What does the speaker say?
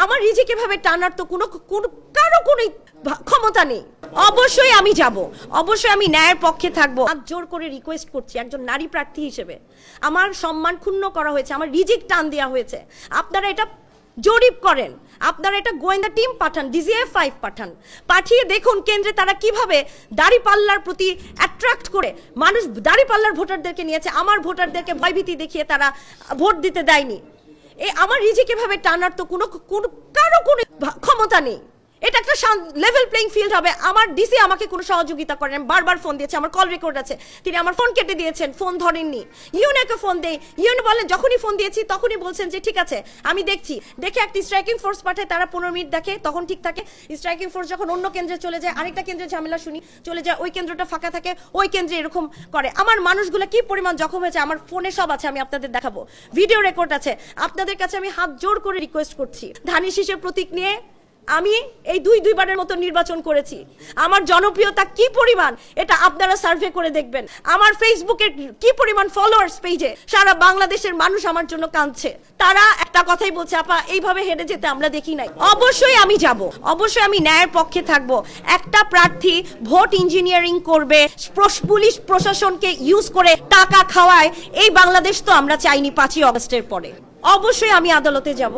আমার রিজিক এভাবে টানার তো কারো কোনো ক্ষমতা নেই। অবশ্যই আমি যাব, অবশ্যই আমি ন্যায়ের পক্ষে থাকবো। হাত জোর করে রিকোয়েস্ট করছি, একজন নারী প্রার্থী হিসেবে আমার সম্মান ক্ষুণ্ণ করা হয়েছে, আমার রিজিক টান দেওয়া হয়েছে। আপনারা এটা জরিপ করেন, আপনারা এটা গোয়েন্দা টিম পাঠান, DGF-5 পাঠান, পাঠিয়ে দেখুন কেন্দ্রে তারা কিভাবে দাড়িপাল্লার প্রতি অ্যাট্রাক্ট করে মানুষ দাড়িপাল্লার ভোটারদেরকে নিয়েছে। আমার ভোটারদেরকে ভয়ভীতি দেখিয়ে তারা ভোট দিতে দেয়নি। আমার রিজিক এভাবে টানার তো কারো কোনো ক্ষমতা নেই। এটা একটা লেভেল প্লেইং ফিল্ড হবে। আমার ডিসি আমাকে কোনো সহযোগিতা করেন, বারবার ফোন দিয়েছে, আমার কল রেকর্ড আছে, তিনি আমার ফোন কেটে দিয়েছেন, ফোন ধরেননি। ইউএনএকে ফোন দেই, ইউএন বলেন যখনই ফোন দিয়েছি তখনই বলছেন যে ঠিক আছে আমি দেখছি, দেখে একটা স্ট্রাইকিং ফোর্স পাঠায়, তারা 15 মিনিট দেখে, তখন ঠিক থাকে। স্ট্রাইকিং ফোর্স যখন অন্য কেন্দ্রে চলে যায়, আরেকটা কেন্দ্রে ঝামেলা শুনি, চলে যায়, ওই কেন্দ্রটা ফাঁকা থাকে, ওই কেন্দ্রে এরকম করে। আমার মানুষগুলো কি পরিমাণ জখম হয়েছে আমার ফোনে সব আছে, আমি আপনাদের দেখাবো, ভিডিও রেকর্ড আছে। আপনাদের কাছে আমি হাত জোর করে রিকোয়েস্ট করছি, ধানের শীষের প্রতীক নিয়ে আমি এই দুইবারের মতো নির্বাচন করেছি। আমার জনপ্রিয়তা কি পরিমাণ এটা আপনারা সার্ভে করে দেখবেন। আমার ফেসবুকে কি পরিমাণ ফলোয়ার্স পেজে, সারা বাংলাদেশের মানুষ আমার জন্য কাঁদছে। তারা একটা কথাই বলছে, আপা এইভাবে হেরে যেতে আমরা দেখি নাই। অবশ্যই আমি যাব, অবশ্যই আমি ন্যায়ের পক্ষে থাকবো। একটা প্রার্থী ভোট ইঞ্জিনিয়ারিং করবে, পুলিশ প্রশাসনকে ইউজ করে টাকা খাওয়ায়, এই বাংলাদেশ তো আমরা চাইনি 5ই আগস্টের পরে। অবশ্যই আমি আদালতে যাব।